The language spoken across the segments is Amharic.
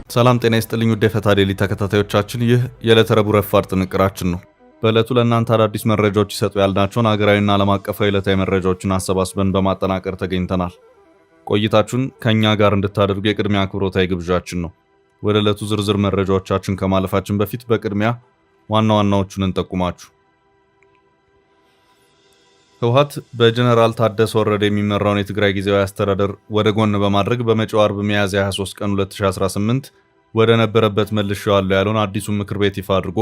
ሰላም ጤና ይስጥልኝ ውድ የፈታ ዴሊ ተከታታዮቻችን፣ ይህ የዕለተ ረቡዕ ረፋድ ጥንቅራችን ነው። በዕለቱ ለእናንተ አዳዲስ መረጃዎች ይሰጡ ያልናቸውን ሀገራዊና ዓለም አቀፋዊ ዕለታዊ መረጃዎችን አሰባስበን በማጠናቀር ተገኝተናል። ቆይታችሁን ከእኛ ጋር እንድታደርጉ የቅድሚያ አክብሮታዊ ግብዣችን ነው። ወደ ዕለቱ ዝርዝር መረጃዎቻችን ከማለፋችን በፊት በቅድሚያ ዋና ዋናዎቹን እንጠቁማችሁ። ህወሓት በጀነራል ታደሰ ወረደ የሚመራውን የትግራይ ጊዜያዊ አስተዳደር ወደ ጎን በማድረግ በመጪው አርብ ሚያዝያ 23 ቀን 2018 ወደ ነበረበት መልሼዋለሁ ያለውን አዲሱን ምክር ቤት ይፋ አድርጎ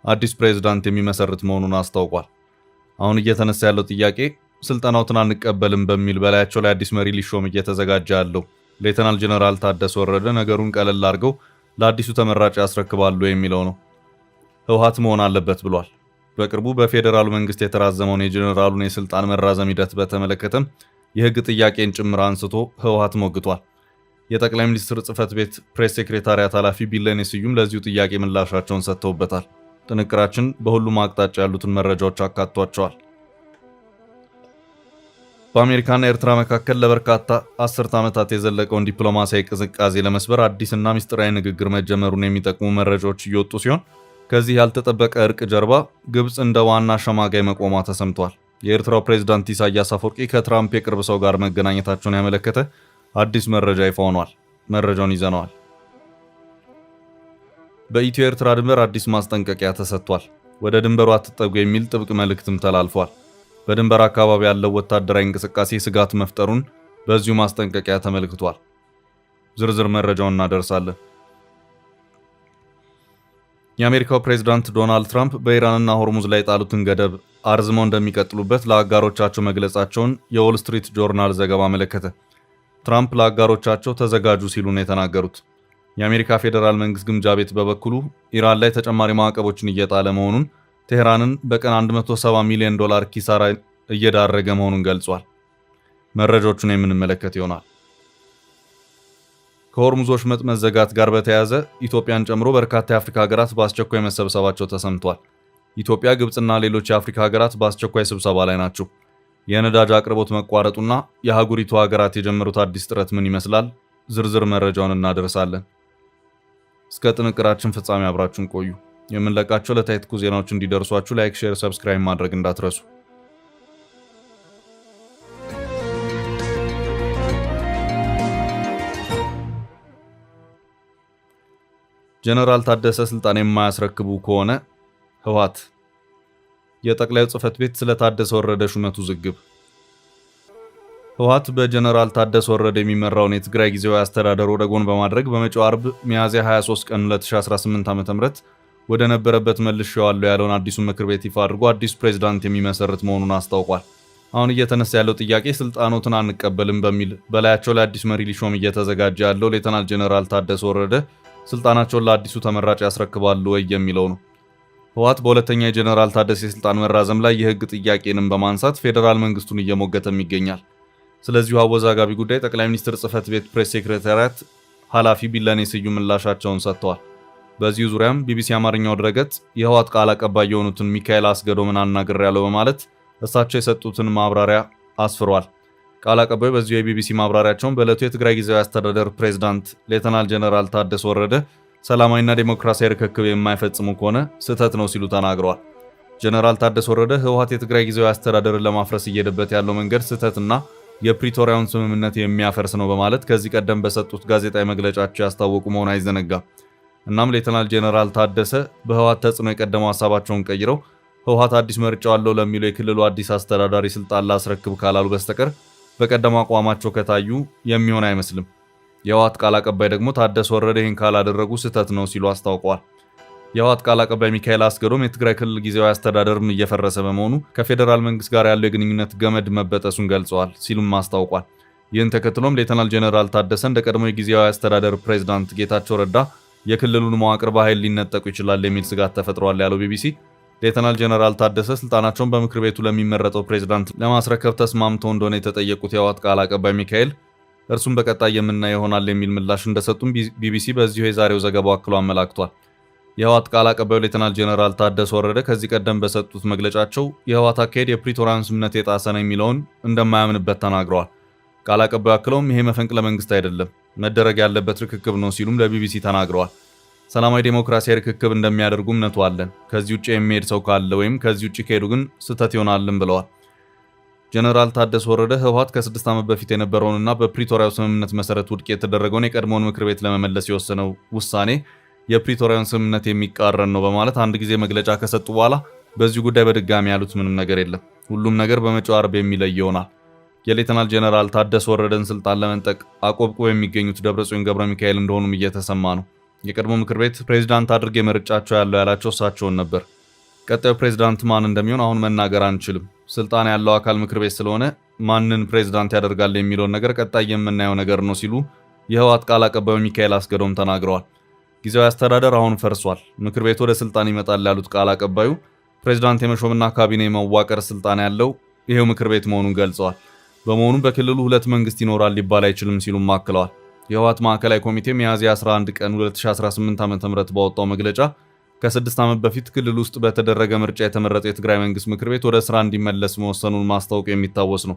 አዲስ ፕሬዝዳንት የሚመሰርት መሆኑን አስታውቋል። አሁን እየተነሳ ያለው ጥያቄ ስልጠናውን አንቀበልም በሚል በላያቸው ላይ አዲስ መሪ ሊሾም እየተዘጋጀ ያለው ሌተናል ጀነራል ታደሰ ወረደ ነገሩን ቀለል አድርገው ለአዲሱ ተመራጭ ያስረክባሉ የሚለው ነው። ህወሓት መሆን አለበት ብሏል። በቅርቡ በፌዴራሉ መንግስት የተራዘመውን የጀነራሉን የስልጣን መራዘም ሂደት በተመለከተም የህግ ጥያቄን ጭምር አንስቶ ህወሓት ሞግቷል። የጠቅላይ ሚኒስትር ጽህፈት ቤት ፕሬስ ሴክሬታሪያት ኃላፊ ቢለኔ ስዩም ለዚሁ ጥያቄ ምላሻቸውን ሰጥተውበታል። ጥንቅራችን በሁሉም አቅጣጫ ያሉትን መረጃዎች አካቷቸዋል። በአሜሪካና ኤርትራ መካከል ለበርካታ አስርት ዓመታት የዘለቀውን ዲፕሎማሲያዊ ቅዝቃዜ ለመስበር አዲስና ምስጢራዊ ንግግር መጀመሩን የሚጠቁሙ መረጃዎች እየወጡ ሲሆን ከዚህ ያልተጠበቀ እርቅ ጀርባ ግብጽ እንደ ዋና ሸማጋይ መቆሟ ተሰምቷል። የኤርትራው ፕሬዝዳንት ኢሳያስ አፈወርቂ ከትራምፕ የቅርብ ሰው ጋር መገናኘታቸውን ያመለከተ አዲስ መረጃ ይፋ ሆኗል። መረጃውን ይዘነዋል። በኢትዮ ኤርትራ ድንበር አዲስ ማስጠንቀቂያ ተሰጥቷል። ወደ ድንበሩ አትጠጉ የሚል ጥብቅ መልእክትም ተላልፏል። በድንበር አካባቢ ያለው ወታደራዊ እንቅስቃሴ ስጋት መፍጠሩን በዚሁ ማስጠንቀቂያ ተመልክቷል። ዝርዝር መረጃውን እናደርሳለን። የአሜሪካው ፕሬዝዳንት ዶናልድ ትራምፕ በኢራንና ሆርሙዝ ላይ ጣሉትን ገደብ አርዝመው እንደሚቀጥሉበት ለአጋሮቻቸው መግለጻቸውን የዎል ስትሪት ጆርናል ዘገባ አመለከተ። ትራምፕ ለአጋሮቻቸው ተዘጋጁ ሲሉ ነው የተናገሩት። የአሜሪካ ፌዴራል መንግስት ግምጃ ቤት በበኩሉ ኢራን ላይ ተጨማሪ ማዕቀቦችን እየጣለ መሆኑን፣ ቴህራንን በቀን $170 ሚሊዮን ኪሳራ እየዳረገ መሆኑን ገልጿል። መረጃዎቹን የምንመለከት ይሆናል። ከሆርሙዞች ወሽመጥ መዘጋት ጋር በተያያዘ ኢትዮጵያን ጨምሮ በርካታ የአፍሪካ ሀገራት በአስቸኳይ መሰብሰባቸው ተሰምቷል። ኢትዮጵያ፣ ግብጽና ሌሎች የአፍሪካ ሀገራት በአስቸኳይ ስብሰባ ላይ ናቸው። የነዳጅ አቅርቦት መቋረጡና የአህጉሪቱ ሀገራት የጀመሩት አዲስ ጥረት ምን ይመስላል? ዝርዝር መረጃውን እናደርሳለን። እስከ ጥንቅራችን ፍጻሜ አብራችሁን ቆዩ። የምንለቃቸው ዕለታዊ ትኩስ ዜናዎች እንዲደርሷችሁ ላይክ፣ ሼር፣ ሰብስክራይብ ማድረግ እንዳትረሱ። ጀነራል ታደሰ ስልጣን የማያስረክቡ ከሆነ ህወሓት። የጠቅላዩ ጽህፈት ቤት ስለ ታደሰ ወረደ ሹመቱ ዝግብ። ህወሓት በጀነራል ታደሰ ወረደ የሚመራውን የትግራይ ጊዜያዊ አስተዳደር ወደ ጎን በማድረግ በመጪው አርብ ሚያዝያ 23 ቀን 2018 ዓ.ም ወደ ነበረበት መልሼዋለሁ ያለውን አዲሱን ምክር ቤት ይፋ አድርጎ አዲሱ ፕሬዝዳንት የሚመሰርት መሆኑን አስታውቋል። አሁን እየተነሳ ያለው ጥያቄ ስልጣኖትን አንቀበልም በሚል በላያቸው ላይ አዲስ መሪ ሊሾም እየተዘጋጀ ያለው ሌተናል ጀነራል ታደሰ ወረደ ስልጣናቸውን ለአዲሱ ተመራጭ ያስረክባሉ ወይ የሚለው ነው። ህወሓት በሁለተኛ የጀነራል ታደሰ የስልጣን መራዘም ላይ የህግ ጥያቄንም በማንሳት ፌዴራል መንግስቱን እየሞገተም ይገኛል። ስለዚሁ አወዛጋቢ ጉዳይ ጠቅላይ ሚኒስትር ጽህፈት ቤት ፕሬስ ሴክሬታሪያት ኃላፊ ቢለኔ ስዩም ምላሻቸውን ሰጥተዋል። በዚሁ ዙሪያም ቢቢሲ አማርኛው ድረገጽ የህወሓት ቃል አቀባይ የሆኑትን ሚካኤል አስገዶምን አናግሬያለሁ በማለት እሳቸው የሰጡትን ማብራሪያ አስፍሯል። ቃል አቀባዩ በዚሁ የቢቢሲ ማብራሪያቸውን በዕለቱ የትግራይ ጊዜያዊ አስተዳደር ፕሬዝዳንት ሌተናል ጀነራል ታደሰ ወረደ ሰላማዊና ዴሞክራሲያዊ ርክክብ የማይፈጽሙ ከሆነ ስህተት ነው ሲሉ ተናግረዋል። ጀነራል ታደሰ ወረደ ህወሓት የትግራይ ጊዜያዊ አስተዳደርን ለማፍረስ እየሄደበት ያለው መንገድ ስህተትና የፕሪቶሪያውን ስምምነት የሚያፈርስ ነው በማለት ከዚህ ቀደም በሰጡት ጋዜጣዊ መግለጫቸው ያስታወቁ መሆኑ አይዘነጋም። እናም ሌተናል ጀነራል ታደሰ በህወሓት ተጽዕኖ የቀደመው ሀሳባቸውን ቀይረው ህወሓት አዲስ መርጫዋለሁ ለሚለው የክልሉ አዲስ አስተዳዳሪ ስልጣን ላስረክብ ካላሉ በስተቀር በቀደም አቋማቸው ከታዩ የሚሆን አይመስልም። የህወሓት ቃል አቀባይ ደግሞ ታደሰ ወረደ ይህን ካላደረጉ ስህተት ነው ሲሉ አስታውቀዋል። የህወሓት ቃል አቀባይ ሚካኤል አስገዶም የትግራይ ክልል ጊዜያዊ አስተዳደርም እየፈረሰ በመሆኑ ከፌዴራል መንግስት ጋር ያለው የግንኙነት ገመድ መበጠሱን ገልጸዋል ሲሉም አስታውቋል። ይህን ተከትሎም ሌተናል ጀነራል ታደሰ እንደ ቀድሞ የጊዜያዊ አስተዳደር ፕሬዝዳንት ጌታቸው ረዳ የክልሉን መዋቅር በኃይል ሊነጠቁ ይችላል የሚል ስጋት ተፈጥሯል ያለው ቢቢሲ ሌተናል ጀነራል ታደሰ ስልጣናቸውን በምክር ቤቱ ለሚመረጠው ፕሬዝዳንት ለማስረከብ ተስማምተው እንደሆነ የተጠየቁት የህወሓት ቃል አቀባይ ሚካኤል እርሱም በቀጣይ የምናየው ይሆናል የሚል ምላሽ እንደሰጡም ቢቢሲ በዚሁ የዛሬው ዘገባው አክሎ አመላክቷል። የህወሓት ቃል አቀባዩ ሌተናል ጀነራል ታደሰ ወረደ ከዚህ ቀደም በሰጡት መግለጫቸው የህወሓት አካሄድ የፕሪቶሪያን ስምምነት የጣሰ ነው የሚለውን እንደማያምንበት ተናግረዋል። ቃል አቀባዩ አክለውም ይሄ መፈንቅለ መንግስት አይደለም፣ መደረግ ያለበት ርክክብ ነው ሲሉም ለቢቢሲ ተናግረዋል። ሰላማዊ ዴሞክራሲያዊ ርክክብ እንደሚያደርጉ እምነቱ አለን። ከዚህ ውጪ የሚሄድ ሰው ካለ ወይም ከዚህ ውጪ ከሄዱ ግን ስህተት ይሆናልን ብለዋል። ጀነራል ታደሰ ወረደ ህወሓት ከ6 ዓመት በፊት የነበረውንና በፕሪቶሪያው ስምምነት መሰረት ውድቅ የተደረገውን የቀድሞውን ምክር ቤት ለመመለስ የወሰነው ውሳኔ የፕሪቶሪያውን ስምምነት የሚቃረን ነው በማለት አንድ ጊዜ መግለጫ ከሰጡ በኋላ በዚህ ጉዳይ በድጋሚ ያሉት ምንም ነገር የለም። ሁሉም ነገር በመጪው አርብ የሚለይ ይሆናል። የሌተናል ጀነራል ታደሰ ወረደን ስልጣን ለመንጠቅ አቆብቁበው የሚገኙት ደብረጽዮን ገብረ ሚካኤል እንደሆኑም እየተሰማ ነው። የቀድሞ ምክር ቤት ፕሬዝዳንት አድርጌ መርጫቸው ያላቸው እሳቸውን ነበር። ቀጣዩ ፕሬዝዳንት ማን እንደሚሆን አሁን መናገር አንችልም። ስልጣን ያለው አካል ምክር ቤት ስለሆነ ማንን ፕሬዝዳንት ያደርጋል የሚለውን ነገር ቀጣይ የምናየው ነገር ነው ሲሉ የህወሓት ቃል አቀባዩ ሚካኤል አስገዶም ተናግረዋል። ጊዜያዊ አስተዳደር አሁን ፈርሷል፣ ምክር ቤት ወደ ስልጣን ይመጣል ያሉት ቃል አቀባዩ ፕሬዝዳንት የመሾምና ካቢኔ መዋቀር ስልጣን ያለው ይሄው ምክር ቤት መሆኑን ገልጸዋል። በመሆኑም በክልሉ ሁለት መንግስት ይኖራል ሊባል አይችልም ሲሉም አክለዋል። የህወሓት ማዕከላዊ ኮሚቴ ሚያዝያ 11 ቀን 2018 ዓ.ም ባወጣው መግለጫ ከ6 ዓመት በፊት ክልል ውስጥ በተደረገ ምርጫ የተመረጠ የትግራይ መንግስት ምክር ቤት ወደ ስራ እንዲመለስ መወሰኑን ማስታወቁ የሚታወስ ነው።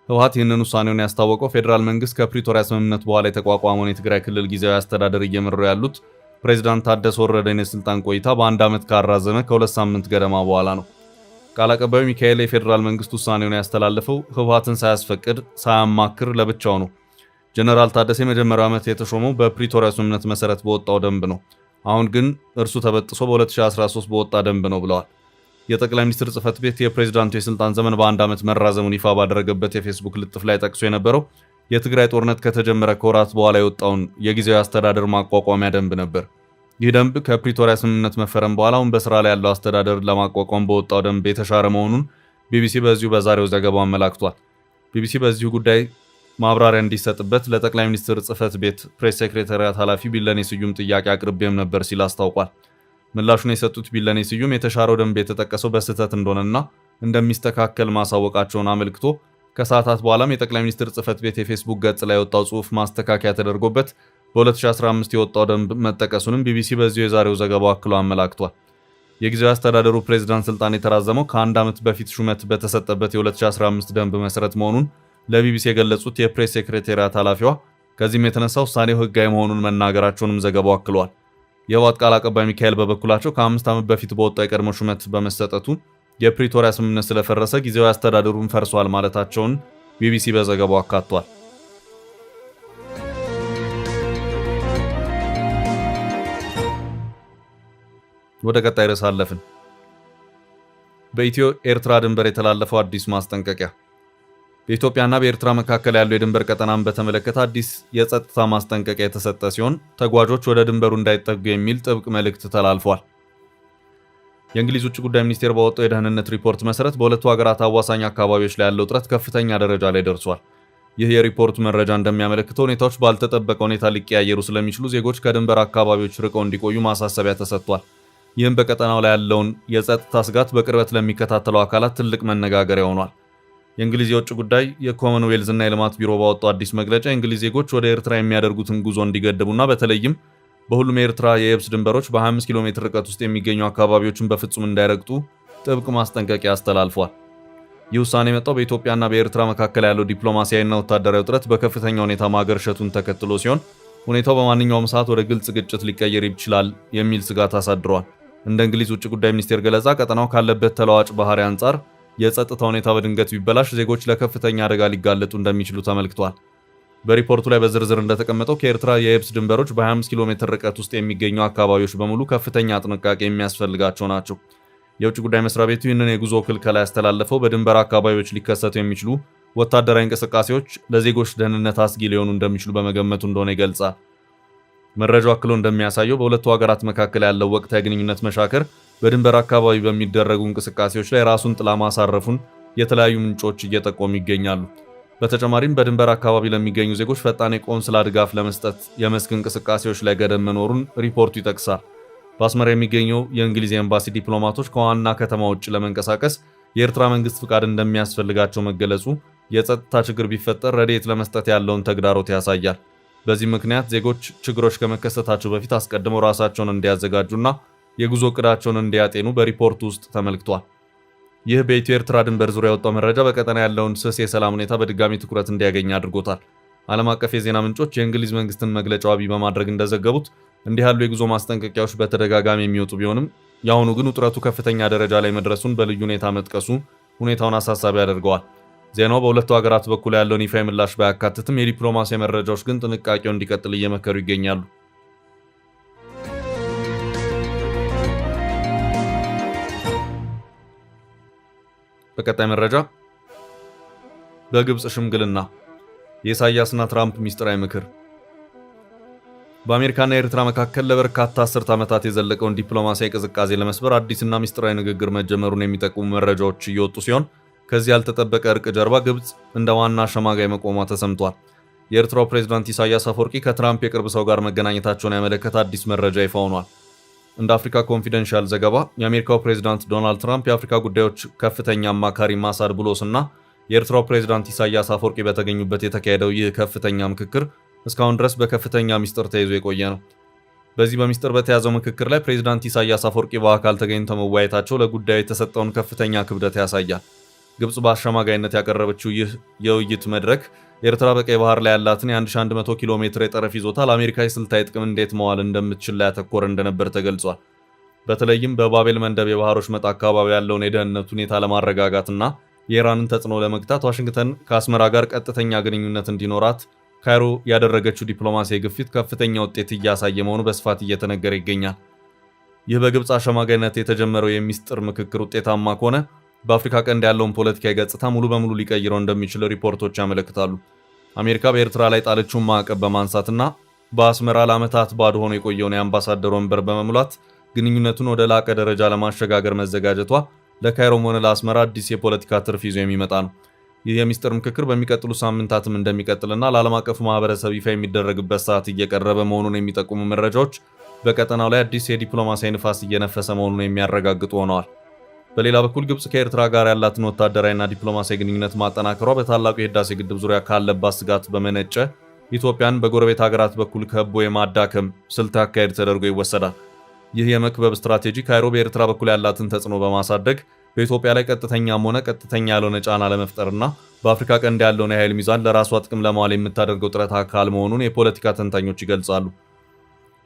ህወሓት ይህንን ውሳኔውን ያስታወቀው ፌዴራል መንግስት ከፕሪቶሪያ ስምምነት በኋላ የተቋቋመውን የትግራይ ክልል ጊዜያዊ አስተዳደር እየመሩ ያሉት ፕሬዝዳንት ታደሰ ወረደን የስልጣን ቆይታ በአንድ ዓመት ካራዘመ ከ2 ሳምንት ገደማ በኋላ ነው። ቃል አቀባዩ ሚካኤል የፌዴራል መንግስት ውሳኔውን ያስተላለፈው ህወሓትን ሳያስፈቅድ ሳያማክር ለብቻው ነው። ጀነራል ታደሰ የመጀመሪያው ዓመት የተሾመው በፕሪቶሪያ ስምምነት መሰረት በወጣው ደንብ ነው። አሁን ግን እርሱ ተበጥሶ በ2013 በወጣ ደንብ ነው ብለዋል። የጠቅላይ ሚኒስትር ጽህፈት ቤት የፕሬዝዳንቱ የስልጣን ዘመን በአንድ ዓመት መራዘሙን ይፋ ባደረገበት የፌስቡክ ልጥፍ ላይ ጠቅሶ የነበረው የትግራይ ጦርነት ከተጀመረ ከወራት በኋላ የወጣውን የጊዜያዊ አስተዳደር ማቋቋሚያ ደንብ ነበር። ይህ ደንብ ከፕሪቶሪያ ስምምነት መፈረም በኋላ አሁን በስራ ላይ ያለው አስተዳደር ለማቋቋም በወጣው ደንብ የተሻረ መሆኑን ቢቢሲ በዛሬው ዘገባው አመላክቷል። ቢቢሲ በዚሁ ጉዳይ ማብራሪያ እንዲሰጥበት ለጠቅላይ ሚኒስትር ጽህፈት ቤት ፕሬስ ሴክሬታሪያት ኃላፊ ቢለኔ ስዩም ጥያቄ አቅርቤም ነበር ሲል አስታውቋል። ምላሹን የሰጡት ቢለኔ ስዩም የተሻረው ደንብ የተጠቀሰው በስህተት እንደሆነና እንደሚስተካከል ማሳወቃቸውን አመልክቶ ከሰዓታት በኋላም የጠቅላይ ሚኒስትር ጽህፈት ቤት የፌስቡክ ገጽ ላይ የወጣው ጽሑፍ ማስተካከያ ተደርጎበት በ2015 የወጣው ደንብ መጠቀሱንም ቢቢሲ በዚሁ የዛሬው ዘገባው አክሎ አመላክቷል። የጊዜያዊ አስተዳደሩ ፕሬዝዳንት ስልጣን የተራዘመው ከአንድ ዓመት በፊት ሹመት በተሰጠበት የ2015 ደንብ መሰረት መሆኑን ለቢቢሲ የገለጹት የፕሬስ ሴክሬታሪያት ኃላፊዋ ከዚህም የተነሳ ውሳኔው ህጋዊ መሆኑን መናገራቸውንም ዘገባው አክሏል። የህወሓት ቃል አቀባይ ሚካኤል በበኩላቸው ከ5 ዓመት በፊት በወጣው የቀድሞ ሹመት በመሰጠቱ የፕሪቶሪያ ስምምነት ስለፈረሰ ጊዜያዊ አስተዳደሩን ፈርሷል ማለታቸውን ቢቢሲ በዘገባው አካቷል። ወደ ቀጣይ ርዕስ አለፍን። በኢትዮ ኤርትራ ድንበር የተላለፈው አዲስ ማስጠንቀቂያ። በኢትዮጵያና በኤርትራ መካከል ያለው የድንበር ቀጠናን በተመለከተ አዲስ የጸጥታ ማስጠንቀቂያ የተሰጠ ሲሆን ተጓዦች ወደ ድንበሩ እንዳይጠጉ የሚል ጥብቅ መልእክት ተላልፏል። የእንግሊዝ ውጭ ጉዳይ ሚኒስቴር ባወጣው የደህንነት ሪፖርት መሰረት በሁለቱ ሀገራት አዋሳኝ አካባቢዎች ላይ ያለው ውጥረት ከፍተኛ ደረጃ ላይ ደርሷል። ይህ የሪፖርቱ መረጃ እንደሚያመለክተው ሁኔታዎች ባልተጠበቀ ሁኔታ ሊቀያየሩ ስለሚችሉ ዜጎች ከድንበር አካባቢዎች ርቀው እንዲቆዩ ማሳሰቢያ ተሰጥቷል። ይህም በቀጠናው ላይ ያለውን የጸጥታ ስጋት በቅርበት ለሚከታተሉ አካላት ትልቅ መነጋገሪያ ሆኗል። የእንግሊዝ የውጭ ጉዳይ የኮመንዌልዝ እና የልማት ቢሮ ባወጣው አዲስ መግለጫ የእንግሊዝ ዜጎች ወደ ኤርትራ የሚያደርጉትን ጉዞ እንዲገድቡና በተለይም በሁሉም የኤርትራ የየብስ ድንበሮች በ25 ኪሎ ሜትር ርቀት ውስጥ የሚገኙ አካባቢዎችን በፍጹም እንዳይረግጡ ጥብቅ ማስጠንቀቂያ አስተላልፏል። ይህ ውሳኔ የመጣው በኢትዮጵያና በኤርትራ መካከል ያለው ዲፕሎማሲያዊና ወታደራዊ ውጥረት በከፍተኛ ሁኔታ ማገርሸቱን ተከትሎ ሲሆን ሁኔታው በማንኛውም ሰዓት ወደ ግልጽ ግጭት ሊቀየር ይችላል የሚል ስጋት አሳድሯል። እንደ እንግሊዝ ውጭ ጉዳይ ሚኒስቴር ገለጻ ቀጠናው ካለበት ተለዋጭ ባህሪ አንጻር የጸጥታ ሁኔታ በድንገት ቢበላሽ ዜጎች ለከፍተኛ አደጋ ሊጋለጡ እንደሚችሉ ተመልክቷል። በሪፖርቱ ላይ በዝርዝር እንደተቀመጠው ከኤርትራ የየብስ ድንበሮች በ25 ኪሎ ሜትር ርቀት ውስጥ የሚገኙ አካባቢዎች በሙሉ ከፍተኛ ጥንቃቄ የሚያስፈልጋቸው ናቸው። የውጭ ጉዳይ መስሪያ ቤቱ ይህንን የጉዞ ክልከላ ያስተላለፈው በድንበር አካባቢዎች ሊከሰቱ የሚችሉ ወታደራዊ እንቅስቃሴዎች ለዜጎች ደህንነት አስጊ ሊሆኑ እንደሚችሉ በመገመቱ እንደሆነ ይገልጻል። መረጃው አክሎ እንደሚያሳየው በሁለቱ ሀገራት መካከል ያለው ወቅታዊ ግንኙነት መሻከር በድንበር አካባቢ በሚደረጉ እንቅስቃሴዎች ላይ ራሱን ጥላ ማሳረፉን የተለያዩ ምንጮች እየጠቆሙ ይገኛሉ። በተጨማሪም በድንበር አካባቢ ለሚገኙ ዜጎች ፈጣን የቆንስላ ድጋፍ ለመስጠት የመስክ እንቅስቃሴዎች ላይ ገደብ መኖሩን ሪፖርቱ ይጠቅሳል። በአስመራ የሚገኘው የእንግሊዝ ኤምባሲ ዲፕሎማቶች ከዋና ከተማ ውጭ ለመንቀሳቀስ የኤርትራ መንግስት ፍቃድ እንደሚያስፈልጋቸው መገለጹ የጸጥታ ችግር ቢፈጠር ረድኤት ለመስጠት ያለውን ተግዳሮት ያሳያል። በዚህ ምክንያት ዜጎች ችግሮች ከመከሰታቸው በፊት አስቀድመው ራሳቸውን እንዲያዘጋጁና የጉዞ እቅዳቸውን እንዲያጤኑ በሪፖርቱ ውስጥ ተመልክቷል። ይህ በኢትዮ ኤርትራ ድንበር ዙሪያ የወጣው መረጃ በቀጠና ያለውን ስስ የሰላም ሁኔታ በድጋሚ ትኩረት እንዲያገኝ አድርጎታል። ዓለም አቀፍ የዜና ምንጮች የእንግሊዝ መንግስትን መግለጫ ዋቢ በማድረግ እንደዘገቡት እንዲህ ያሉ የጉዞ ማስጠንቀቂያዎች በተደጋጋሚ የሚወጡ ቢሆንም የአሁኑ ግን ውጥረቱ ከፍተኛ ደረጃ ላይ መድረሱን በልዩ ሁኔታ መጥቀሱ ሁኔታውን አሳሳቢ ያደርገዋል። ዜናው በሁለቱ ሀገራት በኩል ያለውን ይፋ ምላሽ ባያካትትም የዲፕሎማሲያዊ መረጃዎች ግን ጥንቃቄው እንዲቀጥል እየመከሩ ይገኛሉ። በቀጣይ መረጃ በግብጽ ሽምግልና የኢሳያስና ትራምፕ ሚስጥራዊ ምክር። በአሜሪካና ኤርትራ መካከል ለበርካታ አስርት ዓመታት የዘለቀውን ዲፕሎማሲያዊ ቅዝቃዜ ለመስበር አዲስና ሚስጥራዊ ንግግር መጀመሩን የሚጠቁሙ መረጃዎች እየወጡ ሲሆን ከዚህ ያልተጠበቀ እርቅ ጀርባ ግብጽ እንደ ዋና አሸማጋይ መቆሟ ተሰምቷል። የኤርትራው ፕሬዝዳንት ኢሳያስ አፈወርቂ ከትራምፕ የቅርብ ሰው ጋር መገናኘታቸውን ያመለከተ አዲስ መረጃ ይፋ ሆኗል። እንደ አፍሪካ ኮንፊደንሻል ዘገባ የአሜሪካው ፕሬዝዳንት ዶናልድ ትራምፕ የአፍሪካ ጉዳዮች ከፍተኛ አማካሪ ማሳድ ብሎስ እና የኤርትራው ፕሬዝዳንት ኢሳያስ አፈወርቂ በተገኙበት የተካሄደው ይህ ከፍተኛ ምክክር እስካሁን ድረስ በከፍተኛ ሚስጥር ተይዞ የቆየ ነው። በዚህ በሚስጥር በተያዘው ምክክር ላይ ፕሬዝዳንት ኢሳያስ አፈወርቂ በአካል ተገኝተው መወያየታቸው ለጉዳዩ የተሰጠውን ከፍተኛ ክብደት ያሳያል። ግብጽ በአሸማጋይነት ያቀረበችው ይህ የውይይት መድረክ ኤርትራ በቀይ ባህር ላይ ያላትን የ1100 ኪሎ ሜትር የጠረፍ ይዞታ ለአሜሪካ የስልታዊ ጥቅም እንዴት መዋል እንደምትችል ላይ ያተኮረ እንደነበር ተገልጿል። በተለይም በባቤል መንደብ የባህሮች መጣ አካባቢ ያለውን የደህንነት ሁኔታ ለማረጋጋትና የኢራንን ተጽዕኖ ለመግታት ዋሽንግተን ከአስመራ ጋር ቀጥተኛ ግንኙነት እንዲኖራት ካይሮ ያደረገችው ዲፕሎማሲያዊ ግፊት ከፍተኛ ውጤት እያሳየ መሆኑ በስፋት እየተነገረ ይገኛል። ይህ በግብጽ አሸማጋይነት የተጀመረው የሚስጥር ምክክር ውጤታማ ከሆነ በአፍሪካ ቀንድ ያለውን ፖለቲካዊ ገጽታ ሙሉ በሙሉ ሊቀይረው እንደሚችል ሪፖርቶች ያመለክታሉ። አሜሪካ በኤርትራ ላይ ጣለችውን ማዕቀብ በማንሳትና በአስመራ ለዓመታት ባዶ ሆኖ የቆየውን የአምባሳደር ወንበር በመሙላት ግንኙነቱን ወደ ላቀ ደረጃ ለማሸጋገር መዘጋጀቷ ለካይሮም ሆነ ለአስመራ አዲስ የፖለቲካ ትርፍ ይዞ የሚመጣ ነው። ይህ የሚስጥር ምክክር በሚቀጥሉ ሳምንታትም እንደሚቀጥልና ለዓለም አቀፉ ማህበረሰብ ይፋ የሚደረግበት ሰዓት እየቀረበ መሆኑን የሚጠቁሙ መረጃዎች በቀጠናው ላይ አዲስ የዲፕሎማሲያዊ ንፋስ እየነፈሰ መሆኑን የሚያረጋግጡ ሆነዋል። በሌላ በኩል ግብጽ ከኤርትራ ጋር ያላትን ወታደራዊና ዲፕሎማሲያዊ ግንኙነት ማጠናከሯ በታላቁ የህዳሴ ግድብ ዙሪያ ካለባት ስጋት በመነጨ ኢትዮጵያን በጎረቤት ሀገራት በኩል ከቦ የማዳከም ስልት አካሄድ ተደርጎ ይወሰዳል። ይህ የመክበብ ስትራቴጂ ካይሮ በኤርትራ በኩል ያላትን ተጽዕኖ በማሳደግ በኢትዮጵያ ላይ ቀጥተኛም ሆነ ቀጥተኛ ያልሆነ ጫና ለመፍጠርና በአፍሪካ ቀንድ ያለውን የኃይል ሚዛን ለራሷ ጥቅም ለማዋል የምታደርገው ጥረት አካል መሆኑን የፖለቲካ ተንታኞች ይገልጻሉ።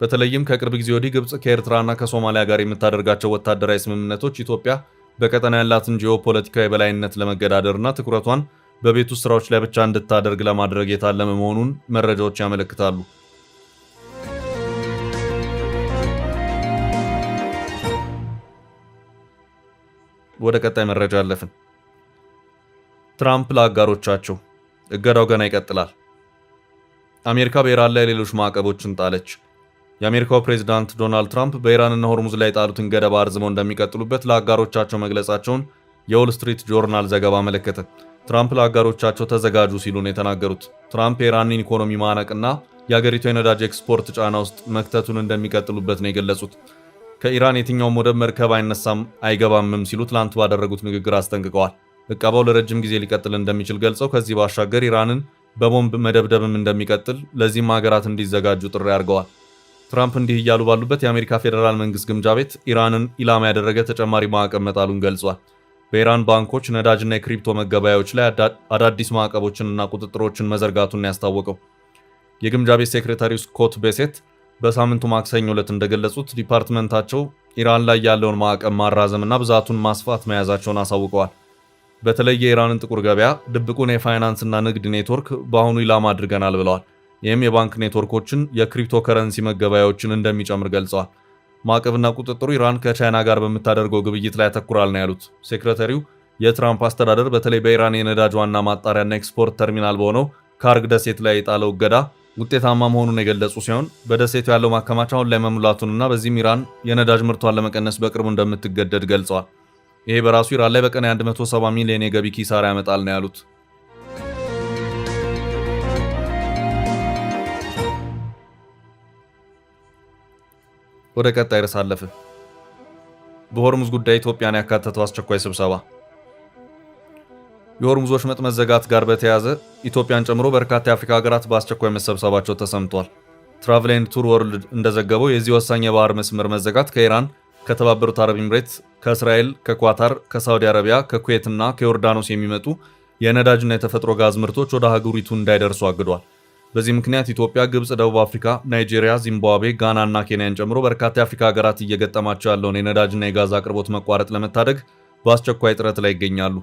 በተለይም ከቅርብ ጊዜ ወዲህ ግብጽ ከኤርትራና ከሶማሊያ ጋር የምታደርጋቸው ወታደራዊ ስምምነቶች ኢትዮጵያ በቀጠና ያላትን ጂኦፖለቲካዊ የበላይነት ለመገዳደርና ትኩረቷን በቤት ውስጥ ስራዎች ላይ ብቻ እንድታደርግ ለማድረግ የታለመ መሆኑን መረጃዎች ያመለክታሉ። ወደ ቀጣይ መረጃ አለፍን። ትራምፕ ለአጋሮቻቸው እገዳው ገና ይቀጥላል። አሜሪካ በኢራን ላይ ሌሎች ማዕቀቦችን ጣለች። የአሜሪካው ፕሬዝዳንት ዶናልድ ትራምፕ በኢራንና ሆርሙዝ ላይ የጣሉትን ገደባ አርዝመው እንደሚቀጥሉበት ለአጋሮቻቸው መግለጻቸውን የዎል ስትሪት ጆርናል ዘገባ አመለከተ። ትራምፕ ለአጋሮቻቸው ተዘጋጁ ሲሉ ነው የተናገሩት። ትራምፕ የኢራንን ኢኮኖሚ ማነቅና የአገሪቱ የነዳጅ ኤክስፖርት ጫና ውስጥ መክተቱን እንደሚቀጥሉበት ነው የገለጹት። ከኢራን የትኛውም ወደብ መርከብ አይነሳም አይገባምም ሲሉ ትላንት ባደረጉት ንግግር አስጠንቅቀዋል። እቀባው ለረጅም ጊዜ ሊቀጥል እንደሚችል ገልጸው ከዚህ ባሻገር ኢራንን በቦምብ መደብደብም እንደሚቀጥል ለዚህም ሀገራት እንዲዘጋጁ ጥሪ አድርገዋል። ትራምፕ እንዲህ እያሉ ባሉበት የአሜሪካ ፌዴራል መንግስት ግምጃ ቤት ኢራንን ኢላማ ያደረገ ተጨማሪ ማዕቀብ መጣሉን ገልጿል። በኢራን ባንኮች፣ ነዳጅና የክሪፕቶ መገበያዮች ላይ አዳዲስ ማዕቀቦችንና ቁጥጥሮችን መዘርጋቱን ያስታወቀው የግምጃ ቤት ሴክሬታሪው ስኮት ቤሴት በሳምንቱ ማክሰኞ ዕለት እንደገለጹት ዲፓርትመንታቸው ኢራን ላይ ያለውን ማዕቀብ ማራዘምና ብዛቱን ማስፋት መያዛቸውን አሳውቀዋል። በተለይ የኢራንን ጥቁር ገበያ፣ ድብቁን የፋይናንስና ንግድ ኔትወርክ በአሁኑ ኢላማ አድርገናል ብለዋል። ይህም የባንክ ኔትወርኮችን፣ የክሪፕቶ ከረንሲ መገበያዮችን እንደሚጨምር ገልጸዋል። ማዕቀብና ቁጥጥሩ ኢራን ከቻይና ጋር በምታደርገው ግብይት ላይ ያተኩራል ነው ያሉት ሴክሬታሪው። የትራምፕ አስተዳደር በተለይ በኢራን የነዳጅ ዋና ማጣሪያና ኤክስፖርት ተርሚናል በሆነው ካርግ ደሴት ላይ የጣለው እገዳ ውጤታማ መሆኑን የገለጹ ሲሆን በደሴቱ ያለው ማከማቻ አሁን ላይ መሙላቱንና በዚህም ኢራን የነዳጅ ምርቷን ለመቀነስ በቅርቡ እንደምትገደድ ገልጸዋል። ይሄ በራሱ ኢራን ላይ በቀን 170 ሚሊዮን የገቢ ኪሳራ ያመጣል ነው ያሉት። ወደ ቀጣይ ርዕስ አለፍን። በሆርሙዝ ጉዳይ ኢትዮጵያን ያካተተው አስቸኳይ ስብሰባ። የሆርሙዝ ወሽመጥ መዘጋት ጋር በተያያዘ ኢትዮጵያን ጨምሮ በርካታ የአፍሪካ ሀገራት በአስቸኳይ መሰብሰባቸው ተሰምቷል። ትራቭል ኤንድ ቱር ወርልድ እንደዘገበው የዚህ ወሳኝ የባህር መስመር መዘጋት ከኢራን፣ ከተባበሩት አረብ ኤምሬት፣ ከእስራኤል፣ ከኳታር፣ ከሳውዲ አረቢያ፣ ከኩዌትና ከዮርዳኖስ የሚመጡ የነዳጅና የተፈጥሮ ጋዝ ምርቶች ወደ ሀገሪቱ እንዳይደርሱ አግዷል። በዚህ ምክንያት ኢትዮጵያ፣ ግብጽ፣ ደቡብ አፍሪካ፣ ናይጄሪያ፣ ዚምባብዌ፣ ጋና እና ኬንያን ጨምሮ በርካታ የአፍሪካ ሀገራት እየገጠማቸው ያለውን የነዳጅና የጋዝ አቅርቦት መቋረጥ ለመታደግ በአስቸኳይ ጥረት ላይ ይገኛሉ።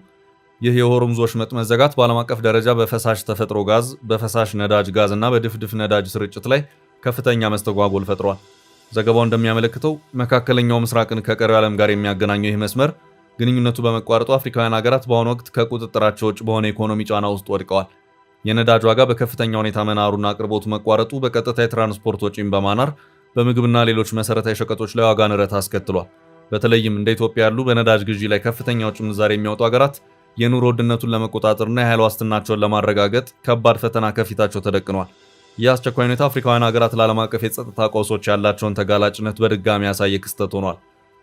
ይህ የሆርሙዝ ወሽመጥ መዘጋት በዓለም አቀፍ ደረጃ በፈሳሽ ተፈጥሮ ጋዝ፣ በፈሳሽ ነዳጅ ጋዝ እና በድፍድፍ ነዳጅ ስርጭት ላይ ከፍተኛ መስተጓጎል ፈጥሯል። ዘገባው እንደሚያመለክተው መካከለኛው ምስራቅን ከቀሪው ዓለም ጋር የሚያገናኘው ይህ መስመር ግንኙነቱ በመቋረጡ አፍሪካውያን ሀገራት በአሁኑ ወቅት ከቁጥጥራቸው ውጭ በሆነ ኢኮኖሚ ጫና ውስጥ ወድቀዋል። የነዳጅ ዋጋ በከፍተኛ ሁኔታ መናሩና አቅርቦቱ መቋረጡ በቀጥታ የትራንስፖርት ወጪን በማናር በምግብና ሌሎች መሰረታዊ ሸቀጦች ላይ ዋጋ ንረት አስከትሏል። በተለይም እንደ ኢትዮጵያ ያሉ በነዳጅ ግዢ ላይ ከፍተኛ ውጭ ምንዛሬ የሚያወጡ ሀገራት የኑሮ ውድነቱን ለመቆጣጠርና የኃይል ዋስትናቸውን ለማረጋገጥ ከባድ ፈተና ከፊታቸው ተደቅኗል። ይህ አስቸኳይ ሁኔታ አፍሪካውያን ሀገራት ለዓለም አቀፍ የጸጥታ ቀውሶች ያላቸውን ተጋላጭነት በድጋሚ ያሳየ ክስተት ሆኗል።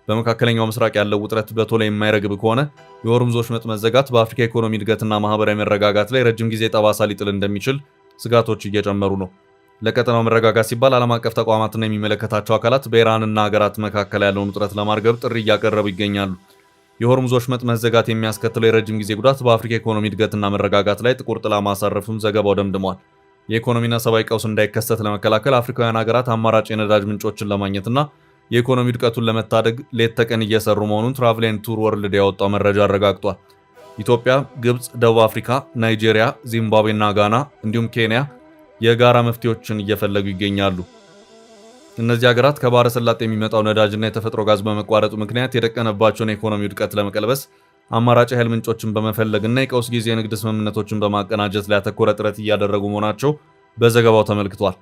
በመካከለኛው ምስራቅ ያለው ውጥረት በቶሎ የማይረግብ ከሆነ የሆርሙዝ ወሽመጥ መዘጋት በአፍሪካ ኢኮኖሚ እድገትና ማህበራዊ መረጋጋት ላይ ረጅም ጊዜ ጠባሳ ሊጥል እንደሚችል ስጋቶች እየጨመሩ ነው። ለቀጠናው መረጋጋት ሲባል ዓለም አቀፍ ተቋማትና የሚመለከታቸው አካላት በኢራንና ሀገራት መካከል ያለውን ውጥረት ለማርገብ ጥሪ እያቀረቡ ይገኛሉ። የሆርሙዝ ወሽመጥ መዘጋት የሚያስከትለው የረጅም ጊዜ ጉዳት በአፍሪካ ኢኮኖሚ እድገትና መረጋጋት ላይ ጥቁር ጥላ ማሳረፉም ዘገባው ደምድሟል። የኢኮኖሚና ሰብአዊ ቀውስ እንዳይከሰት ለመከላከል አፍሪካውያን ሀገራት አማራጭ የነዳጅ ምንጮችን ለማግኘትና የኢኮኖሚ እድገቱን ለመታደግ ሌት ተቀን እየሰሩ መሆኑን ትራቭል ኤንድ ቱር ወርልድ ያወጣው መረጃ አረጋግጧል። ኢትዮጵያ፣ ግብጽ፣ ደቡብ አፍሪካ፣ ናይጄሪያ፣ ዚምባብዌ እና ጋና እንዲሁም ኬንያ የጋራ መፍትሄዎችን እየፈለጉ ይገኛሉ። እነዚህ ሀገራት ከባህረ ሰላጤ የሚመጣው ነዳጅና የተፈጥሮ ጋዝ በመቋረጡ ምክንያት የደቀነባቸውን የኢኮኖሚ ውድቀት ለመቀልበስ አማራጭ ኃይል ምንጮችን በመፈለግና የቀውስ ጊዜ የንግድ ስምምነቶችን በማቀናጀት ላይ ያተኮረ ጥረት እያደረጉ መሆናቸው በዘገባው ተመልክቷል።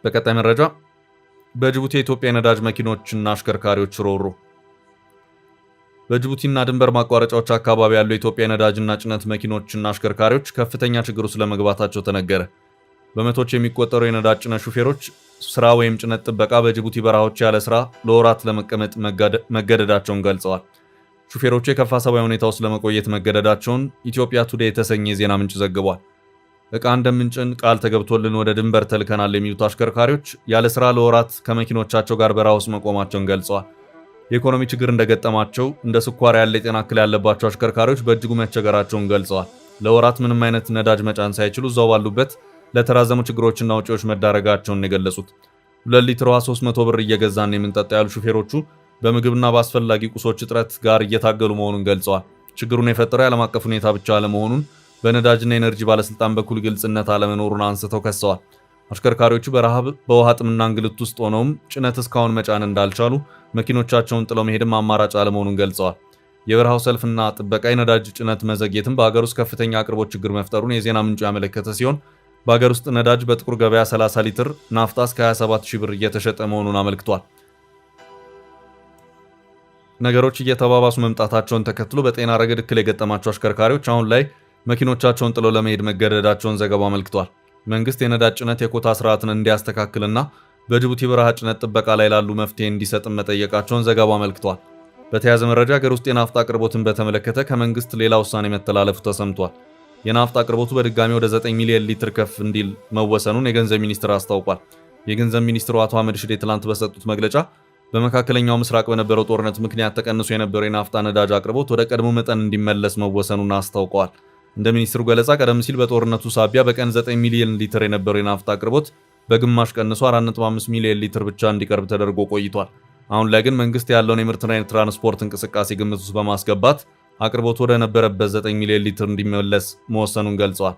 በቀጣይ መረጃ በጅቡቲ የኢትዮጵያ የነዳጅ መኪኖችና አሽከርካሪዎች ሮሮ። በጅቡቲና ድንበር ማቋረጫዎች አካባቢ ያሉ የኢትዮጵያ የነዳጅና ጭነት መኪኖችና አሽከርካሪዎች ከፍተኛ ችግር ውስጥ ለመግባታቸው ተነገረ። በመቶዎች የሚቆጠሩ የነዳጅ ጭነት ሹፌሮች ስራ ወይም ጭነት ጥበቃ በጅቡቲ በረሃዎች ያለ ስራ ለወራት ለመቀመጥ መገደዳቸውን ገልጸዋል። ሹፌሮቹ የከፋ ሰብአዊ ሁኔታ ውስጥ ለመቆየት መገደዳቸውን ኢትዮጵያ ቱዴይ የተሰኘ የዜና ምንጭ ዘግቧል። ዕቃ እንደምንጭን ቃል ተገብቶልን ወደ ድንበር ተልከናል የሚሉት አሽከርካሪዎች ያለ ስራ ለወራት ከመኪኖቻቸው ጋር በረሃ ውስጥ መቆማቸውን ገልጸዋል። የኢኮኖሚ ችግር እንደገጠማቸው እንደ ስኳር ያለ የጤና እክል ያለባቸው አሽከርካሪዎች በእጅጉ መቸገራቸውን ገልጸዋል። ለወራት ምንም አይነት ነዳጅ መጫን ሳይችሉ እዛው ባሉበት ለተራዘሙ ችግሮችና ወጪዎች መዳረጋቸውን የገለጹት 2 ሊትር ውሃ 300 ብር እየገዛን የምንጠጣ ያሉ ሹፌሮቹ በምግብና በአስፈላጊ ቁሶች እጥረት ጋር እየታገሉ መሆኑን ገልጸዋል። ችግሩን የፈጠረው የዓለም አቀፍ ሁኔታ ብቻ አለመሆኑን በነዳጅና ኤነርጂ ባለስልጣን በኩል ግልጽነት አለመኖሩን አንስተው ከሰዋል። አሽከርካሪዎቹ በረሃብ በውሃ ጥምና እንግልት ውስጥ ሆነውም ጭነት እስካሁን መጫን እንዳልቻሉ መኪኖቻቸውን ጥለው መሄድም አማራጭ አለመሆኑን ገልጸዋል። የበረሃው ሰልፍና ጥበቃ የነዳጅ ጭነት መዘግየትም በሀገር ውስጥ ከፍተኛ አቅርቦት ችግር መፍጠሩን የዜና ምንጩ ያመለከተ ሲሆን በሀገር ውስጥ ነዳጅ በጥቁር ገበያ 30 ሊትር ናፍጣ እስከ 27000 ብር እየተሸጠ መሆኑን አመልክቷል። ነገሮች እየተባባሱ መምጣታቸውን ተከትሎ በጤና ረገድ እክል የገጠማቸው አሽከርካሪዎች አሁን ላይ መኪኖቻቸውን ጥለው ለመሄድ መገደዳቸውን ዘገባው አመልክቷል። መንግስት የነዳጅ ጭነት የኮታ ስርዓትን እንዲያስተካክልና በጅቡቲ በረሃ ጭነት ጥበቃ ላይ ላሉ መፍትሄ እንዲሰጥም መጠየቃቸውን ዘገባው አመልክቷል። በተያያዘ መረጃ ሀገር ውስጥ የናፍጣ አቅርቦትን በተመለከተ ከመንግስት ሌላ ውሳኔ መተላለፉ ተሰምቷል። የናፍጣ አቅርቦቱ በድጋሚ ወደ 9 ሚሊዮን ሊትር ከፍ እንዲል መወሰኑን የገንዘብ ሚኒስትር አስታውቋል። የገንዘብ ሚኒስትሩ አቶ አህመድ ሽዴ ትላንት በሰጡት መግለጫ በመካከለኛው ምስራቅ በነበረው ጦርነት ምክንያት ተቀንሶ የነበረው የናፍጣ ነዳጅ አቅርቦት ወደ ቀድሞ መጠን እንዲመለስ መወሰኑን አስታውቀዋል። እንደ ሚኒስትሩ ገለጻ ቀደም ሲል በጦርነቱ ሳቢያ በቀን 9 ሚሊዮን ሊትር የነበረው የናፍጣ አቅርቦት በግማሽ ቀንሶ 4.5 ሚሊዮን ሊትር ብቻ እንዲቀርብ ተደርጎ ቆይቷል። አሁን ላይ ግን መንግስት ያለውን የምርትና የትራንስፖርት እንቅስቃሴ ግምት ውስጥ በማስገባት አቅርቦት ወደ ነበረበት 9 ሚሊዮን ሊትር እንዲመለስ መወሰኑን ገልጸዋል።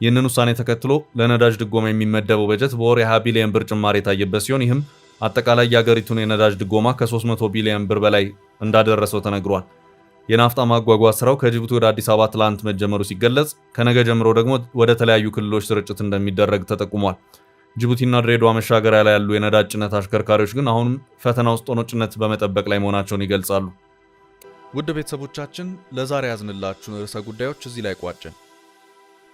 ይህንን ውሳኔ ተከትሎ ለነዳጅ ድጎማ የሚመደበው በጀት በወር የ20 ቢሊዮን ብር ጭማሪ የታየበት ሲሆን ይህም አጠቃላይ የአገሪቱን የነዳጅ ድጎማ ከ300 ቢሊዮን ብር በላይ እንዳደረሰው ተነግሯል። የናፍጣ ማጓጓዝ ስራው ከጅቡቲ ወደ አዲስ አበባ ትላንት መጀመሩ ሲገለጽ ከነገ ጀምሮ ደግሞ ወደ ተለያዩ ክልሎች ስርጭት እንደሚደረግ ተጠቁሟል። ጅቡቲና ድሬዳዋ መሻገሪያ ላይ ያሉ የነዳጅ ጭነት አሽከርካሪዎች ግን አሁንም ፈተና ውስጥ ሆነው ጭነት በመጠበቅ ላይ መሆናቸውን ይገልጻሉ። ውድ ቤተሰቦቻችን ለዛሬ ያዝንላችሁን ርዕሰ ጉዳዮች እዚህ ላይ ቋጭን።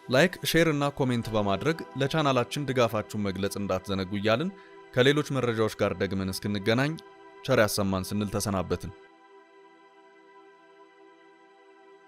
ላይክ፣ ሼር እና ኮሜንት በማድረግ ለቻናላችን ድጋፋችሁን መግለጽ እንዳትዘነጉ እያልን ከሌሎች መረጃዎች ጋር ደግመን እስክንገናኝ ቸር ያሰማን ስንል ተሰናበትን።